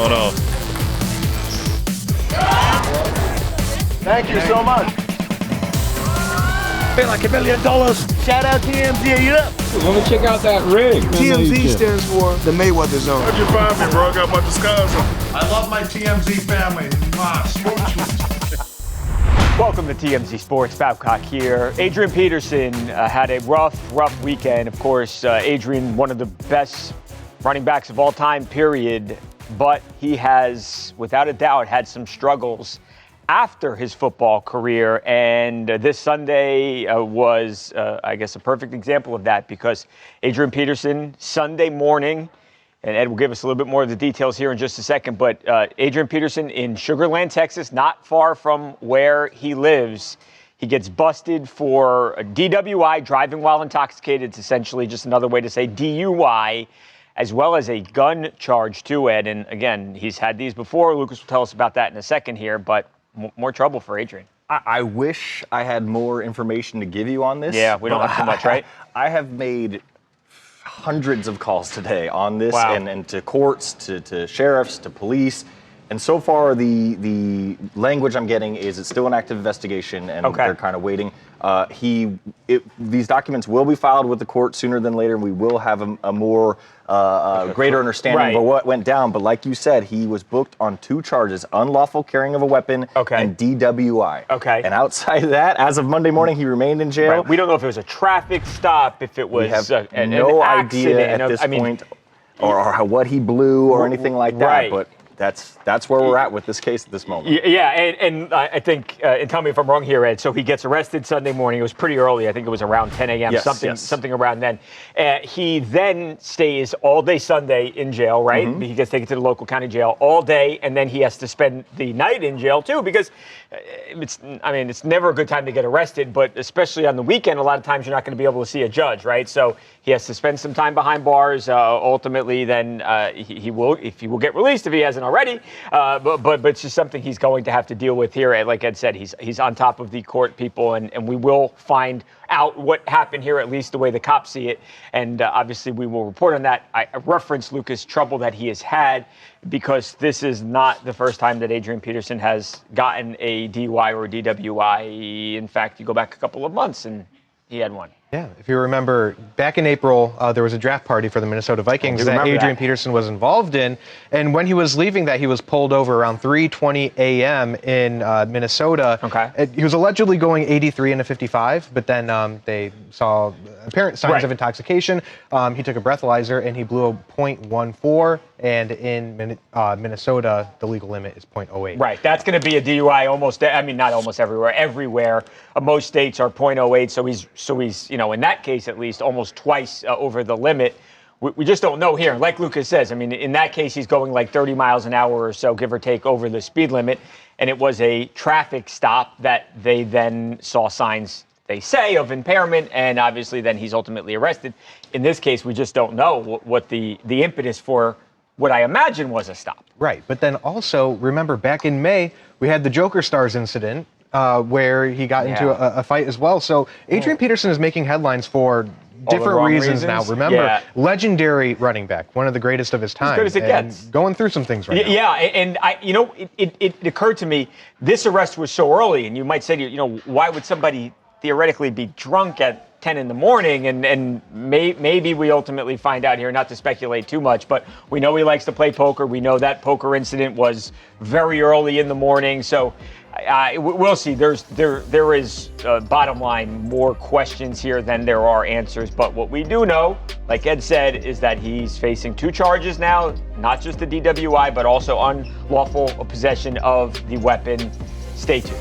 going on. Thank you so much. Feel like $1 million. Shout out TMZ, you up? Let me check out that rig. TMZ stands for the Mayweather Zone. How'd you find me, bro? I got my disguise on. I love my TMZ family. Welcome to TMZ Sports. Babcock here. Adrian Peterson had a rough weekend. Of course, Adrian, one of the best running backs of all time, period. But he has, without a doubt, had some struggles after his football career. And this Sunday was, I guess, a perfect example of that, because Adrian Peterson, Sunday morning, and Ed will give us a little bit more of the details here in just a second, but Adrian Peterson in Sugar Land, Texas, not far from where he lives, he gets busted for a DWI, driving while intoxicated. It's essentially just another way to say DUI, as well as a gun charge too, Ed. And again, he's had these before. Lucas will tell us about that in a second here, but more trouble for Adrian. I wish I had more information to give you on this. Yeah, we don't have too much, right? I have made hundreds of calls today on this, wow. and to courts, to sheriffs, to police. And so far, the language I'm getting is it's still an active investigation, and they're kind of waiting. These documents will be filed with the court sooner than later, and we will have a more greater understanding of what went down. But like you said, he was booked on 2 charges: unlawful carrying of a weapon and DWI. Okay. And outside of that, as of Monday morning, he remained in jail. Right. We don't know if it was a traffic stop, if it was we have an no idea accident. at this point, or what he blew or anything like that. Right. But that's where we're at with this case at this moment. Yeah, and I think, and tell me if I'm wrong here, Ed, so he gets arrested Sunday morning. It was pretty early. I think it was around 10 a.m., something around then. He then stays all day Sunday in jail, right? Mm-hmm. He gets taken to the local county jail all day, and then he has to spend the night in jail, too, because it's never a good time to get arrested, but especially on the weekend, a lot of times you're not going to be able to see a judge, right? So he has to spend some time behind bars. Ultimately, then he will get released if he hasn't already. But it's just something he's going to have to deal with here. Like Ed said, he's on top of the court, people, and we will find out what happened here, at least the way the cops see it. And obviously we will report on that. I referenced Lucas' trouble that he has had, because this is not the first time that Adrian Peterson has gotten a DUI or a DWI. In fact, you go back a couple of months and he had one. Yeah, if you remember, back in April, there was a draft party for the Minnesota Vikings that Adrian Peterson was involved in. And when he was leaving that, he was pulled over around 3:20 a.m. in Minnesota. Okay. He was allegedly going 83 in a 55, but then they saw apparent signs of intoxication. He took a breathalyzer and he blew a .14. And in Minnesota, the legal limit is .08. Right, that's going to be a DUI not almost everywhere. Everywhere, most states are .08. So he's in that case at least almost twice over the limit. We just don't know here. Like Lucas says, in that case he's going like 30 miles an hour or so, give or take, over the speed limit, and it was a traffic stop that they then saw signs, they say, of impairment, and obviously then he's ultimately arrested. In this case, we just don't know what the impetus for what I imagine was a stop. Right, but then also, remember, back in May, we had the Joker Stars incident where he got into a fight as well. So Adrian Peterson is making headlines for different reasons now. Remember, legendary running back, one of the greatest of his time. As good as it gets. Going through some things right now. Yeah, and it occurred to me, this arrest was so early, and you might say, why would somebody theoretically be drunk at 10 in the morning, and maybe we ultimately find out here, not to speculate too much, but we know he likes to play poker. We know that poker incident was very early in the morning, so we'll see. There is, bottom line, more questions here than there are answers, but what we do know, like Ed said, is that he's facing 2 charges now, not just the DWI, but also unlawful possession of the weapon. Stay tuned.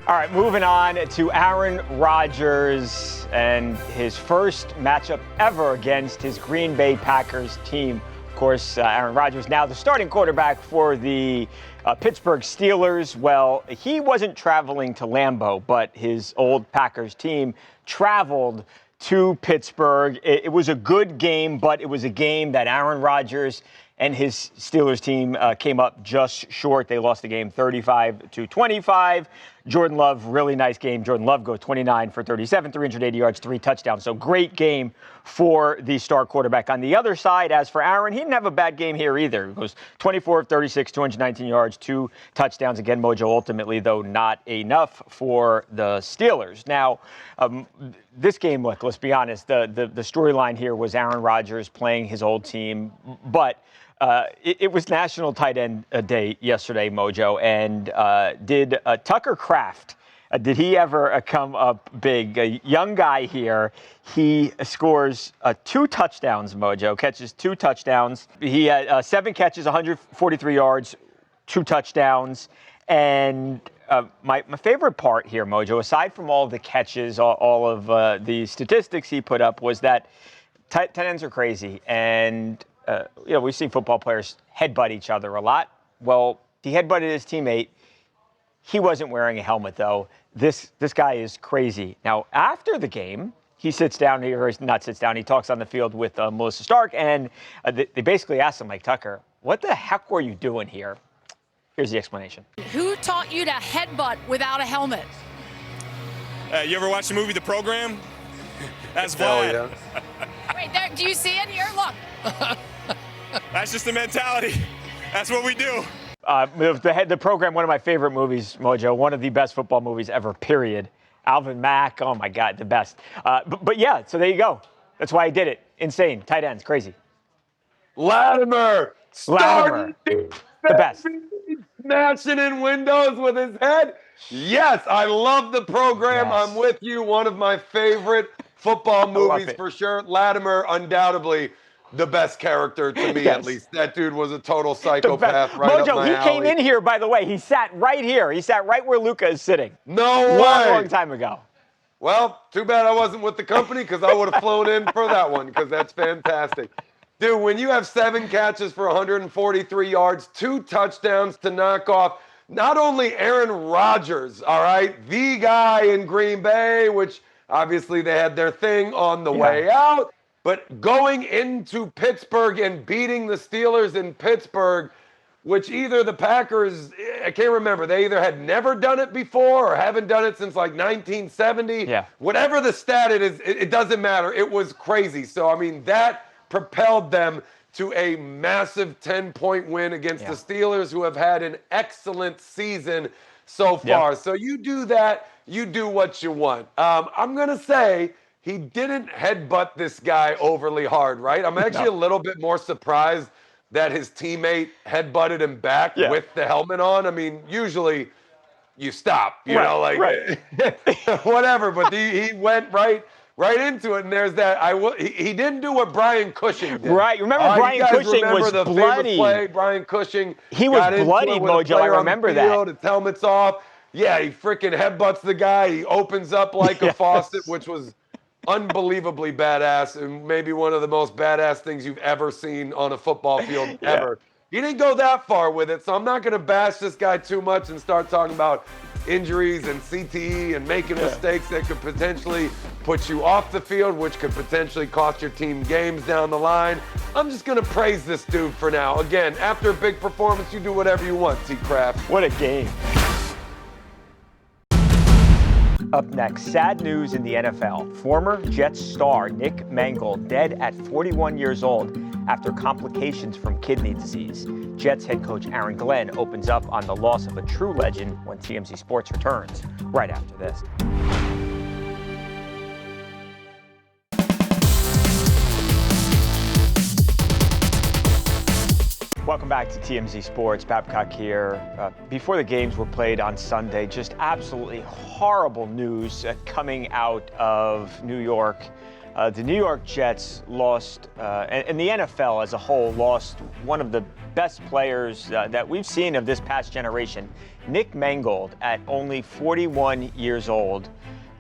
All right, moving on to Aaron Rodgers and his first matchup ever against his Green Bay Packers team. Of course, Aaron Rodgers now the starting quarterback for the Pittsburgh Steelers. Well, he wasn't traveling to Lambeau, but his old Packers team traveled to Pittsburgh. It was a good game, but it was a game that Aaron Rodgers and his Steelers team came up just short. They lost the game 35-25. Jordan Love, really nice game. Jordan Love goes 29 for 37, 380 yards, 3 touchdowns. So great game for the star quarterback. On the other side, as for Aaron, he didn't have a bad game here either. He goes 24 of 36, 219 yards, 2 touchdowns. Again, Mojo ultimately, though, not enough for the Steelers. Now, this game, look, let's be honest, the storyline here was Aaron Rodgers playing his old team, but it was National Tight End Day yesterday, Mojo, and did Tucker Kraft, did he ever come up big? A young guy here, he scores 2 touchdowns, Mojo, catches 2 touchdowns. He had 7 catches, 143 yards, 2 touchdowns, and my favorite part here, Mojo, aside from all the catches, all of the statistics he put up, was that tight ends are crazy, and we've seen football players headbutt each other a lot. Well, he headbutted his teammate. He wasn't wearing a helmet, though. This guy is crazy. Now, after the game, he sits down here, or not sits down, he talks on the field with Melissa Stark, and they basically asked him, like, Tucker, what the heck were you doing here? Here's the explanation. Who taught you to headbutt without a helmet? You ever watch the movie The Program? That's Vlad. Yeah. Wait, there, do you see it here? Look. That's just the mentality. That's what we do. The Program, one of my favorite movies, Mojo, one of the best football movies ever, period. Alvin Mack, oh my God, the best. But yeah, so there you go. That's why I did it. Insane. Tight ends, crazy. Latimer. The best. Smashing in windows with his head. Yes, I love The Program. Yes. I'm with you. One of my favorite football movies for sure. Latimer, undoubtedly the best character to me, at least. That dude was a total psychopath. Right Mojo, up my alley. Came in here, by the way. He sat right here. He sat right where Luca is sitting. No way. Long time ago. Well, too bad I wasn't with the company, because I would have flown in for that one, because that's fantastic. Dude, when you have 7 catches for 143 yards, 2 touchdowns to knock off not only Aaron Rodgers, all right, the guy in Green Bay, which obviously they had their thing on the way out, but going into Pittsburgh and beating the Steelers in Pittsburgh, which either the Packers, I can't remember, they either had never done it before or haven't done it since like 1970. Yeah. Whatever the stat it is, it doesn't matter. It was crazy. So, I mean, that propelled them to a massive 10-point win against the Steelers, who have had an excellent season so far. Yep. So you do that, you do what you want. I'm going to say he didn't headbutt this guy overly hard, right? I'm actually a little bit more surprised that his teammate headbutted him back with the helmet on. I mean, usually you stop, you know, like whatever, but he went right into it, and there's that. He didn't do what Brian Cushing did. Right, remember Brian Cushing was the bloody. Play? Brian Cushing, he was bloody, Mojo. I remember that. His helmet's off. Yeah, he freaking headbutts the guy. He opens up like a faucet, which was unbelievably badass, and maybe one of the most badass things you've ever seen on a football field ever. He didn't go that far with it, so I'm not going to bash this guy too much and start talking about injuries and CTE and making mistakes that could potentially put you off the field, which could potentially cost your team games down the line. I'm just going to praise this dude for now. Again, after a big performance, you do whatever you want, T. Kraft. What a game. Up next, sad news in the NFL. Former Jets star Nick Mangold dead at 41 years old after complications from kidney disease. Jets head coach Aaron Glenn opens up on the loss of a true legend when TMZ Sports returns right after this. Welcome back to TMZ Sports. Babcock here. Before the games were played on Sunday, just absolutely horrible news coming out of New York. The New York Jets lost, and the NFL as a whole lost one of the best players that we've seen of this past generation. Nick Mangold, at only 41 years old,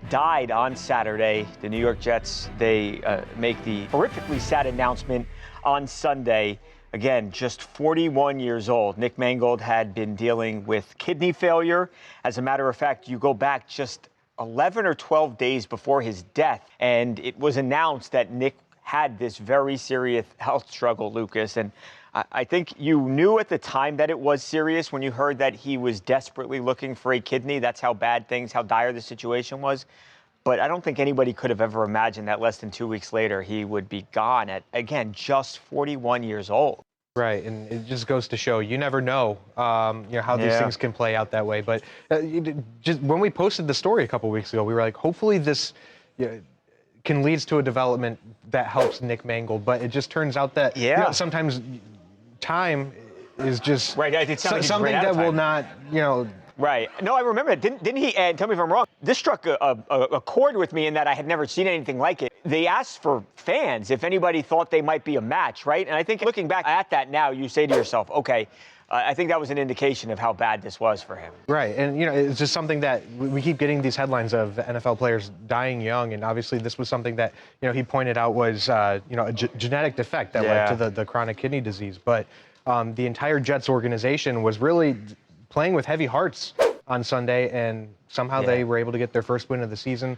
died on Saturday. The New York Jets, they make the horrifically sad announcement on Sunday. Again, just 41 years old. Nick Mangold had been dealing with kidney failure. As a matter of fact, you go back just 11 or 12 days before his death, and it was announced that Nick had this very serious health struggle, Lucas, and I think you knew at the time that it was serious when you heard that he was desperately looking for a kidney. That's how how dire the situation was. But I don't think anybody could have ever imagined that less than 2 weeks later he would be gone at, again, just 41 years old. Right, and it just goes to show you never know, how these things can play out that way. But just when we posted the story a couple weeks ago, we were like, hopefully this can lead to a development that helps Nick Mangold. But it just turns out that sometimes time is just something that will not, Right. No, I remember it. Didn't he, and tell me if I'm wrong, this struck a chord with me in that I had never seen anything like it. They asked for fans if anybody thought they might be a match, right? And I think looking back at that now, you say to yourself, okay, I think that was an indication of how bad this was for him. Right, and it's just something that we keep getting these headlines of NFL players dying young, and obviously this was something that he pointed out was a genetic defect that led to the chronic kidney disease. But the entire Jets organization was really playing with heavy hearts on Sunday, and somehow they were able to get their first win of the season.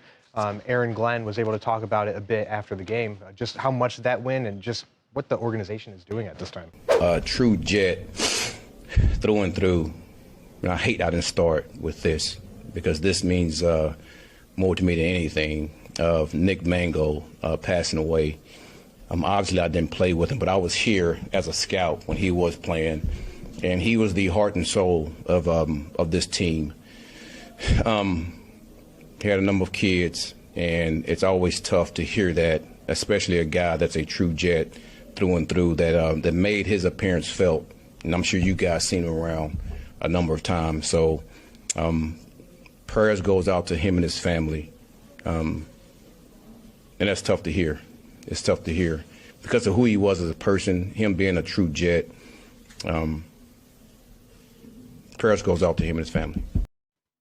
Aaron Glenn was able to talk about it a bit after the game, just how much that win and just what the organization is doing at this time. True Jet, through and through. I hate I didn't start with this because this means more to me than anything of Nick Mangold passing away. Obviously, I didn't play with him, but I was here as a scout when he was playing, and he was the heart and soul of this team. He had a number of kids, and it's always tough to hear that, especially a guy that's a true Jet through and through that made his appearance felt. And I'm sure you guys seen him around a number of times. So prayers goes out to him and his family. And that's tough to hear. It's tough to hear because of who he was as a person, him being a true Jet. Prayers goes out to him and his family.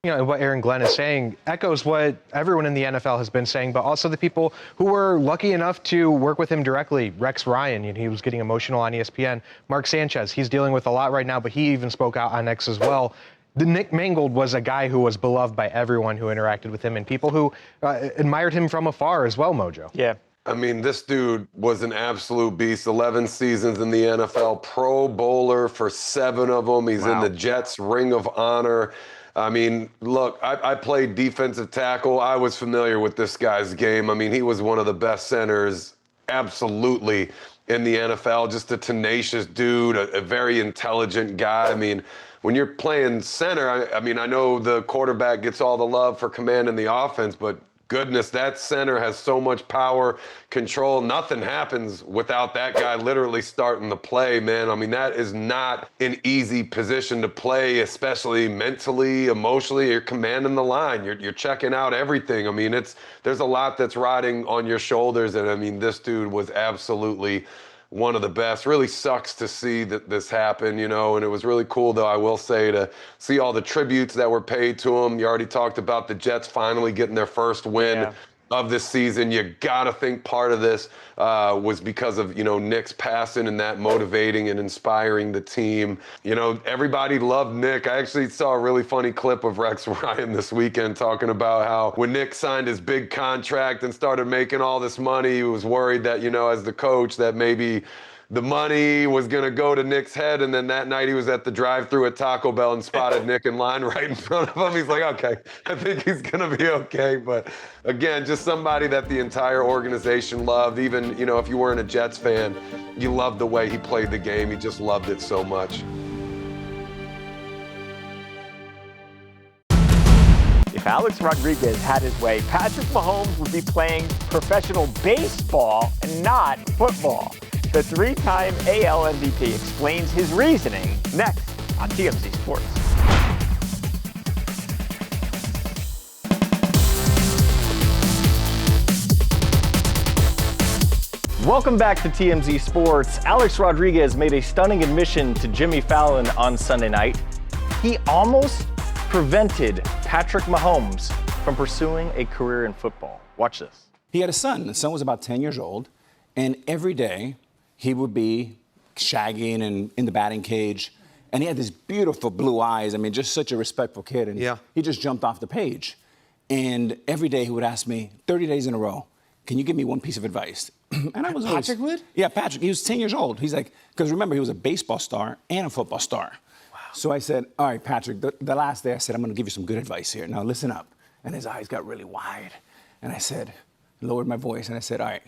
What Aaron Glenn is saying echoes what everyone in the NFL has been saying, but also the people who were lucky enough to work with him directly. Rex Ryan, he was getting emotional on ESPN. Mark Sanchez, he's dealing with a lot right now, but he even spoke out on X as well. Nick Mangold was a guy who was beloved by everyone who interacted with him and people who admired him from afar as well, Mojo. Yeah. I mean, this dude was an absolute beast. 11 seasons in the NFL, Pro Bowler for 7 of them. He's in the Jets Ring of Honor. I mean, look, I played defensive tackle. I was familiar with this guy's game. I mean, he was one of the best centers, absolutely, in the NFL. Just a tenacious dude, a very intelligent guy. I mean, when you're playing center, I mean, I know the quarterback gets all the love for commanding the offense, but goodness, that center has so much power, control. Nothing happens without that guy literally starting the play, man. I mean, that is not an easy position to play, especially mentally, emotionally. You're commanding the line. You're checking out everything. I mean, there's a lot that's riding on your shoulders, and I mean, this dude was absolutely one of the best. Really sucks to see that this happened, and it was really cool, though, I will say, to see all the tributes that were paid to him. You already talked about the Jets finally getting their first win of this season. You got to think part of this was because of, Nick's passing and that motivating and inspiring the team. Everybody loved Nick. I actually saw a really funny clip of Rex Ryan this weekend talking about how when Nick signed his big contract and started making all this money, he was worried that, as the coach, that maybe the money was going to go to Nick's head. And then that night he was at the drive-thru at Taco Bell and spotted Nick in line right in front of him. He's like, okay, I think he's going to be okay. But again, just somebody that the entire organization loved. Even, if you weren't a Jets fan, you loved the way he played the game. He just loved it so much. If Alex Rodriguez had his way, Patrick Mahomes would be playing professional baseball and not football. The 3-time AL MVP explains his reasoning next on TMZ Sports. Welcome back to TMZ Sports. Alex Rodriguez made a stunning admission to Jimmy Fallon on Sunday night. He almost prevented Patrick Mahomes from pursuing a career in football. Watch this. He had a son. The son was about 10 years old, and every day he would be shagging and in the batting cage, and he had these beautiful blue eyes. I mean, just such a respectful kid, and he just jumped off the page. And every day he would ask me, 30 days in a row, can you give me one piece of advice? And I was Patrick would? Yeah, Patrick. He was 10 years old. He's like, because remember, he was a baseball star and a football star. Wow. So I said, all right, Patrick, the last day I said, I'm going to give you some good advice here. Now listen up. And his eyes got really wide. And I said, lowered my voice, and I said, all right,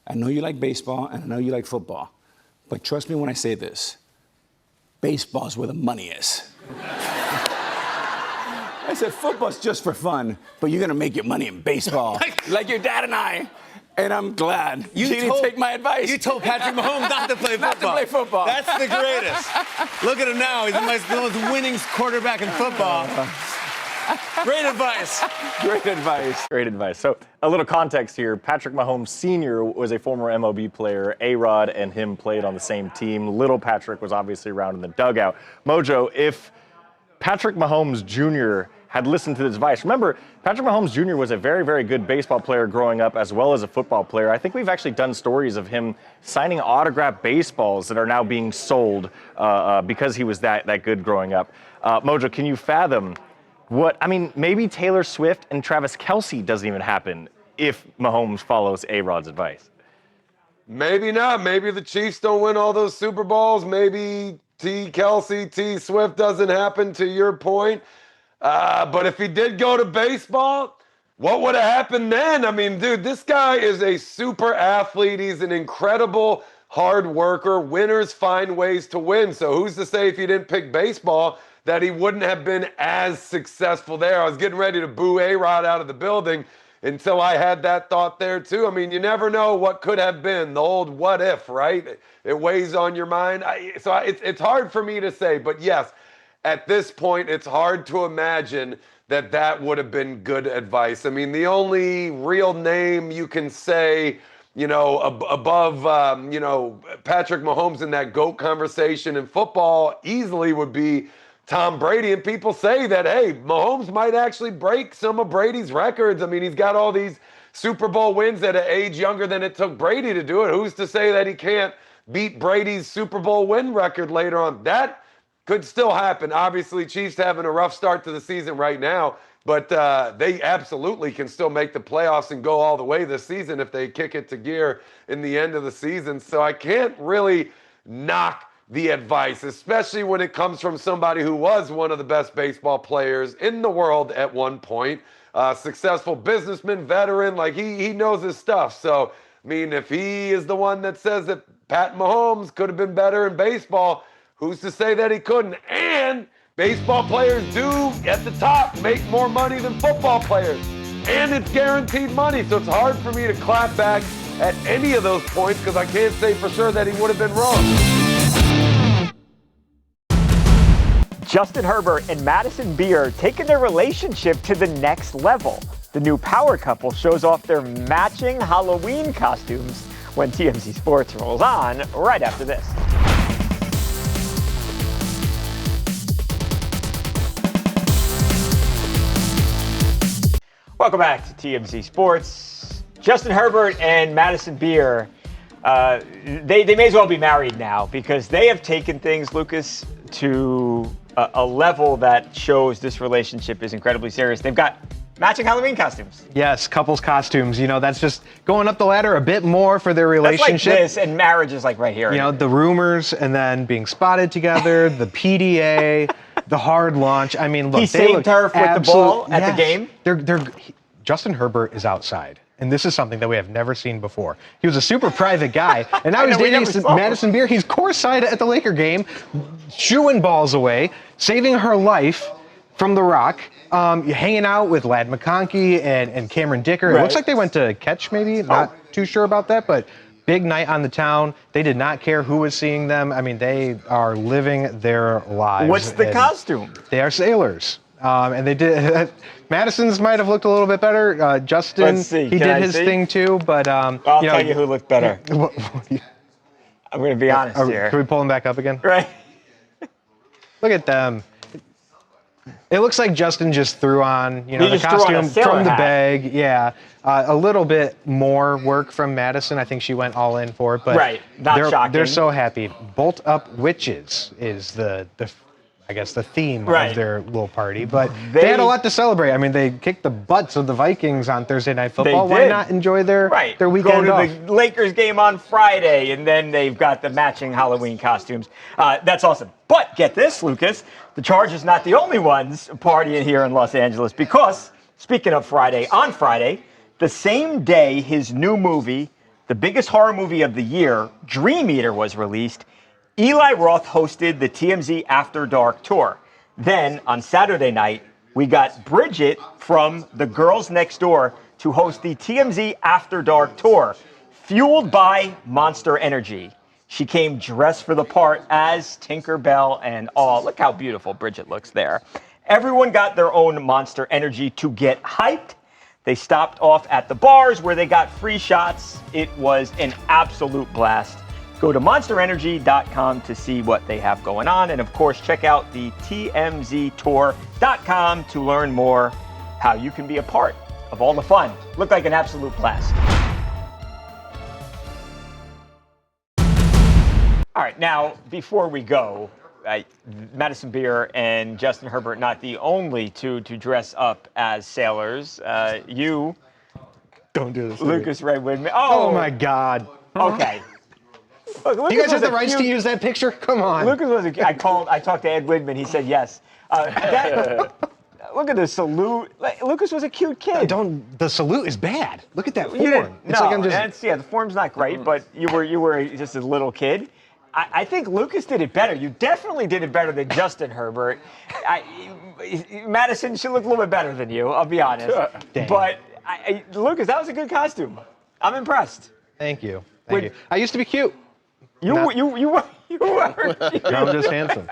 I know you like baseball and I know you like football, but trust me when I say this, baseball's where the money is. I said, football's just for fun, but you're going to make your money in baseball, like your dad and I. And I'm glad you didn't take my advice. You told Patrick Mahomes not to play football. Not to play football. That's the greatest. Look at him now. He's the most winning quarterback in football. Great advice. Great advice. Great advice. So a little context here. Patrick Mahomes Sr. was a former MLB player. A-Rod and him played on the same team. Little Patrick was obviously around in the dugout. Mojo, if Patrick Mahomes Jr. had listened to this advice, remember, Patrick Mahomes Jr. was a very, very good baseball player growing up as well as a football player. I think we've actually done stories of him signing autographed baseballs that are now being sold because he was that good growing up. Mojo, can you fathom maybe Taylor Swift and Travis Kelce doesn't even happen if Mahomes follows A-Rod's advice. Maybe not. Maybe the Chiefs don't win all those Super Bowls. Maybe T Swift doesn't happen, to your point. But if he did go to baseball, what would have happened then? I mean, dude, this guy is a super athlete. He's an incredible hard worker. Winners find ways to win. So who's to say if he didn't pick baseball that he wouldn't have been as successful there? I was getting ready to boo A-Rod out of the building until I had that thought there too. I mean, you never know what could have been. The old what if, right? It weighs on your mind. It's hard for me to say, but yes, at this point, it's hard to imagine that would have been good advice. I mean, the only real name you can say, above, Patrick Mahomes in that GOAT conversation in football easily would be Tom Brady. And people say that, hey, Mahomes might actually break some of Brady's records. I mean, he's got all these Super Bowl wins at an age younger than it took Brady to do it. Who's to say that he can't beat Brady's Super Bowl win record later on? That could still happen. Obviously, Chiefs having a rough start to the season right now, but they absolutely can still make the playoffs and go all the way this season if they kick it to gear in the end of the season. So I can't really knock the advice, especially when it comes from somebody who was one of the best baseball players in the world at one point. Successful businessman, veteran, like he knows his stuff. So, I mean, if he is the one that says that Pat Mahomes could have been better in baseball, who's to say that he couldn't? And baseball players do, at the top, make more money than football players. And it's guaranteed money, so it's hard for me to clap back at any of those points because I can't say for sure that he would have been wrong. Justin Herbert and Madison Beer taking their relationship to the next level. The new power couple shows off their matching Halloween costumes when TMZ Sports rolls on right after this. Welcome back to TMZ Sports. Justin Herbert and Madison Beer, they may as well be married now because they have taken things, Lucas, to a level that shows this relationship is incredibly serious. They've got matching Halloween costumes. Yes, couples costumes. That's just going up the ladder a bit more for their relationship. That's like this, and marriage is like right here. The rumors and then being spotted together, the PDA, the hard launch. I mean, look, he saved her with the ball at the game. Justin Herbert is outside. And this is something that we have never seen before. He was a super private guy, and now he's dating Madison Beer. He's courtside at the Laker game, shooing balls away, saving her life from The Rock, hanging out with Ladd McConkey and Cameron Dicker. Right. It looks like they went to catch, maybe. Not too sure about that, but big night on the town. They did not care who was seeing them. I mean, they are living their lives. What's the costume? They are sailors. And they did. Madison's might have looked a little bit better. Justin, he did his thing too, but I'll tell you who looked better. I'm going to be honest here. Can we pull them back up again? Right. Look at them. It looks like Justin just threw on, the costume from the bag. Yeah, a little bit more work from Madison. I think she went all in for it, but right, not shocking. They're so happy. Bolt Up Witches is the I guess, the theme Right. of their little party. But they had a lot to celebrate. I mean, they kicked the butts of the Vikings on Thursday Night Football. Why not enjoy their weekend off? Go to the Lakers game on Friday, and then they've got the matching Halloween costumes. That's awesome. But get this, Lucas, the Chargers not the only ones partying here in Los Angeles, because, speaking of Friday, on Friday, the same day his new movie, the biggest horror movie of the year, Dream Eater, was released, Eli Roth hosted the TMZ After Dark tour. Then, on Saturday night, we got Bridget from The Girls Next Door to host the TMZ After Dark tour, fueled by Monster Energy. She came dressed for the part as Tinkerbell and all. Look how beautiful Bridget looks there. Everyone got their own Monster Energy to get hyped. They stopped off at the bars where they got free shots. It was an absolute blast. Go to monsterenergy.com to see what they have going on. And of course, check out the tmztour.com to learn more how you can be a part of all the fun. Looked like an absolute blast. All right, now, before we go, Madison Beer and Justin Herbert, not the only two to dress up as sailors. You, don't do this, Lucas Ray Widman. Oh my God. Okay. Look, you guys have the rights to use that picture? Come on. Lucas was I talked to Ed Widman. He said yes. Look at the salute. Lucas was a cute kid. The salute is bad. Look at that form. The form's not great, but you were just a little kid. I think Lucas did it better. You definitely did it better than Justin Herbert. Madison should look a little bit better than you, I'll be honest. But Lucas, that was a good costume. I'm impressed. Thank you. Thank you. I used to be cute. You were. I'm just handsome.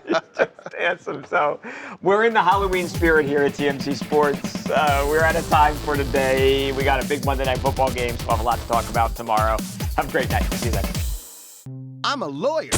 Just handsome. So we're in the Halloween spirit here at TMZ Sports. We're out of time for today. We got a big Monday Night Football game, so we'll have a lot to talk about tomorrow. Have a great night. See you then. I'm a lawyer.